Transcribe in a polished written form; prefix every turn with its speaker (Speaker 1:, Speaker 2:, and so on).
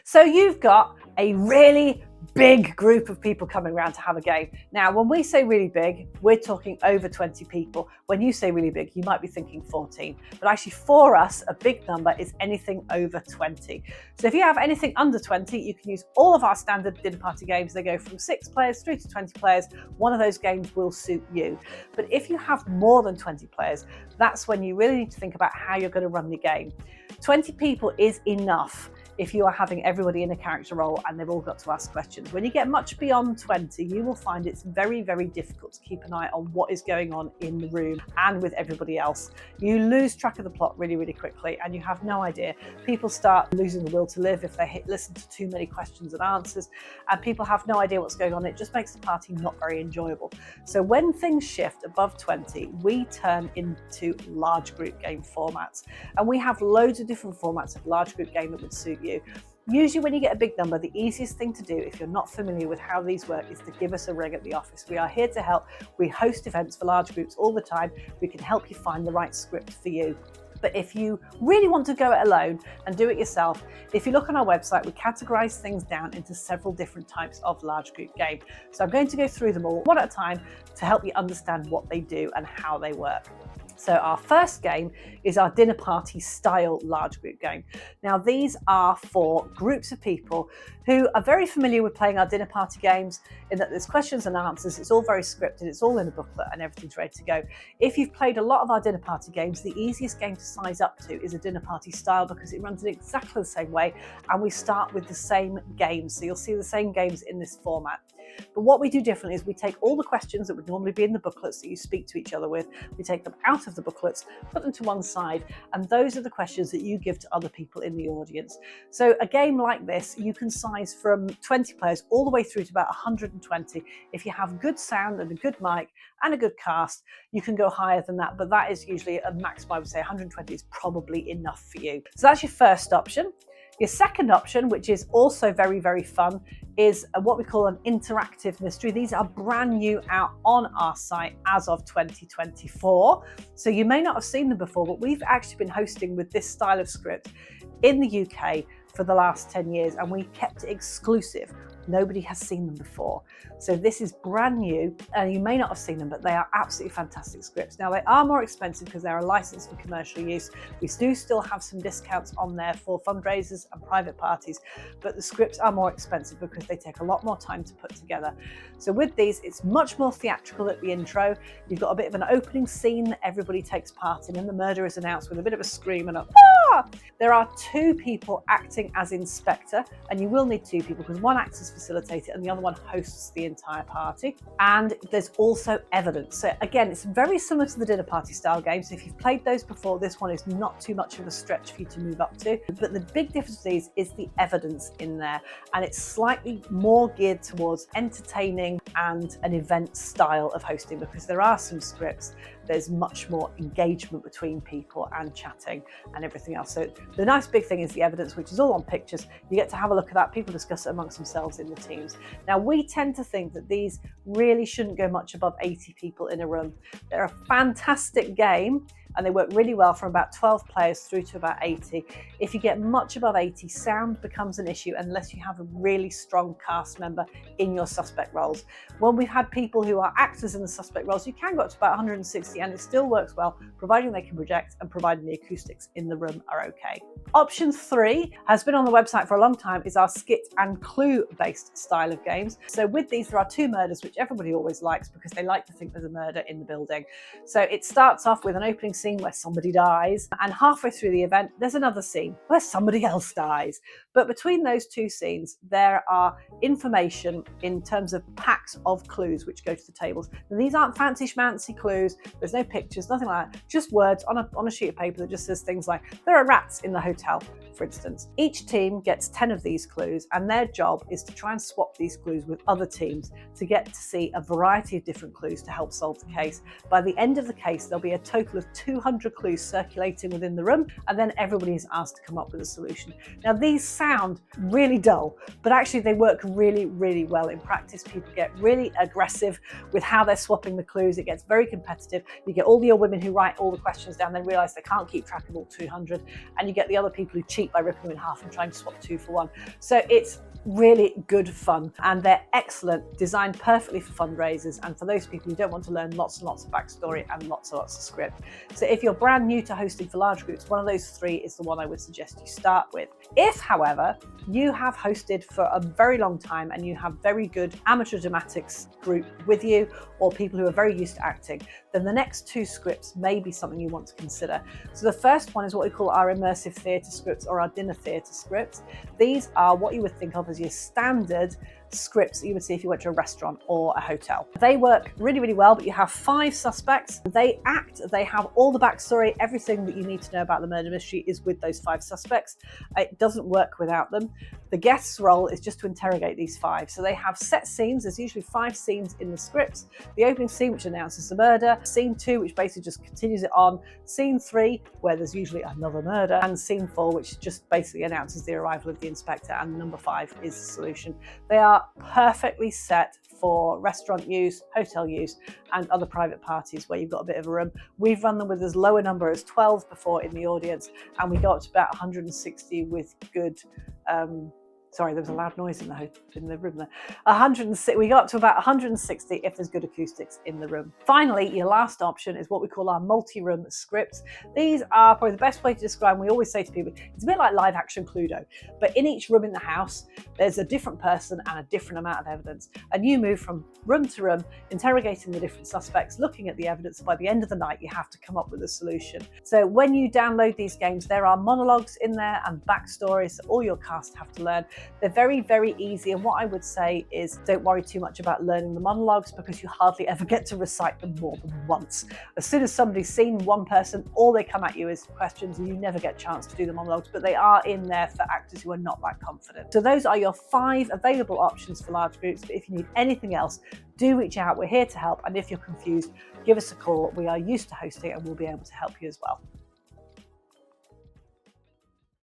Speaker 1: So you've got a really big group of people coming around to have a game. Now, when we say really big, we're talking over 20 people. When you say really big, you might be thinking 14, but actually for us, a big number is anything over 20. So if you have anything under 20, you can use all of our standard dinner party games. They go from 6 players through to 20 players. One of those games will suit you. But if you have more than 20 players, that's when you really need to think about how you're going to run the game. 20 people is enough if you are having everybody in a character role and they've all got to ask questions. When you get much beyond 20, you will find it's very, very difficult to keep an eye on what is going on in the room and with everybody else. You lose track of the plot really, really quickly and you have no idea. People start losing the will to live if they listen to too many questions and answers, and people have no idea what's going on. It just makes the party not very enjoyable. So when things shift above 20, we turn into large group game formats. And we have loads of different formats of large group game that would suit you. Usually when you get a big number, the easiest thing to do if you're not familiar with how these work is to give us a ring at the office. We are here to help. We host events for large groups all the time. We can help you find the right script for you. But if you really want to go it alone and do it yourself, if you look on our website, we categorize things down into several different types of large group game. So I'm going to go through them all one at a time to help you understand what they do and how they work. So our first game is our dinner party style large group game. Now these are for groups of people who are very familiar with playing our dinner party games in that there's questions and answers, it's all very scripted, it's all in a booklet and everything's ready to go. If you've played a lot of our dinner party games, the easiest game to size up to is a dinner party style because it runs in exactly the same way and we start with the same games. So you'll see the same games in this format. But what we do differently is we take all the questions that would normally be in the booklets that you speak to each other with, we take them out of the booklets, put them to one side, and those are the questions that you give to other people in the audience. So a game like this, you can size from 20 players all the way through to about 120. If you have good sound and a good mic and a good cast, you can go higher than that, but that is usually a maximum. I would say 120 is probably enough for you. So that's your first option. Your second option, which is also very, very fun, is what we call an interactive mystery. These are brand new out on our site as of 2024. So you may not have seen them before, but we've actually been hosting with this style of script in the UK for the last 10 years, and we kept it exclusive. Nobody has seen them before. So this is brand new, and you may not have seen them, but they are absolutely fantastic scripts. Now they are more expensive because they're a license for commercial use. We do still have some discounts on there for fundraisers and private parties, but the scripts are more expensive because they take a lot more time to put together. So with these, it's much more theatrical at the intro. You've got a bit of an opening scene that everybody takes part in, and the murder is announced with a bit of a scream and a ah! There are two people acting as inspector, and you will need two people because one acts as facilitator and the other one hosts the entire party. And there's also evidence. So again, it's very similar to the dinner party style games. If you've played those before, this one is not too much of a stretch for you to move up to. But the big difference with these is the evidence in there, and it's slightly more geared towards entertaining and an event style of hosting because there are some scripts. There's much more engagement between people and chatting and everything else. So the nice big thing is the evidence, which is all on pictures. You get to have a look at that. People discuss it amongst themselves in the teams. Now, we tend to think that these really shouldn't go much above 80 people in a room. They're a fantastic game and they work really well from about 12 players through to about 80. If you get much above 80, sound becomes an issue unless you have a really strong cast member in your suspect roles. When we've had people who are actors in the suspect roles, you can go up to about 160 and it still works well, providing they can project and providing the acoustics in the room are okay. Option 3 has been on the website for a long time, is our skit and clue based style of games. So with these, there are two murders, which everybody always likes because they like to think there's a murder in the building. So it starts off with an opening scene where somebody dies, and halfway through the event there's another scene where somebody else dies. But between those two scenes there are information in terms of packs of clues which go to the tables. Now, these aren't fancy schmancy clues, there's no pictures, nothing like that, just words on a sheet of paper that just says things like there are rats in the hotel, for instance. Each team gets 10 of these clues and their job is to try and swap these clues with other teams to get to see a variety of different clues to help solve the case. By the end of the case there'll be a total of 200 clues circulating within the room, and then everybody is asked to come up with a solution. Now these sound really dull, but actually they work really, really well in practice. People get really aggressive with how they're swapping the clues. It gets very competitive. You get all your women who write all the questions down, then realise they can't keep track of all 200, and you get the other people who cheat by ripping them in half and trying to swap 2 for 1. So it's really good fun, and they're excellent, designed perfectly for fundraisers and for those people who don't want to learn lots and lots of backstory and lots of script. So if you're brand new to hosting for large groups, one of those 3 is the one I would suggest you start with. If, however, you have hosted for a very long time and you have very good amateur dramatics group with you, or people who are very used to acting, then the next 2 scripts may be something you want to consider. So the first one is what we call our immersive theatre scripts, or our dinner theatre scripts. These are what you would think of as your standard scripts that you would see if you went to a restaurant or a hotel. They work really, really well, but you have 5 suspects. They have all the backstory, everything that you need to know about the murder mystery is with those 5 suspects. It doesn't work without them. The guest's role is just to interrogate these 5. So they have set scenes. There's usually 5 scenes in the scripts. The opening scene, which announces the murder. Scene 2, which basically just continues it on. Scene 3, where there's usually another murder. And scene 4, which just basically announces the arrival of the inspector. And number 5 is the solution. They are perfectly set for restaurant use, hotel use, and other private parties where you've got a bit of a room. We've run them with as low a number as 12 before in the audience, and we got up to about 160 with good sorry, there was a loud noise in the room there. 106, we got up to about 160 if there's good acoustics in the room. Finally, your last option is what we call our multi-room scripts. These are probably the best way to describe them. We always say to people, it's a bit like live action Cluedo, but in each room in the house, there's a different person and a different amount of evidence. And you move from room to room, interrogating the different suspects, looking at the evidence. By the end of the night, you have to come up with a solution. So when you download these games, there are monologues in there and backstories that all your cast have to learn. They're very, very easy, and what I would say is don't worry too much about learning the monologues because you hardly ever get to recite them more than once. As soon as somebody's seen one person, all they come at you is questions and you never get a chance to do the monologues, but they are in there for actors who are not that confident. So those are your 5 available options for large groups, but if you need anything else, do reach out. We're here to help, and if you're confused, give us a call. We are used to hosting and we'll be able to help you as well.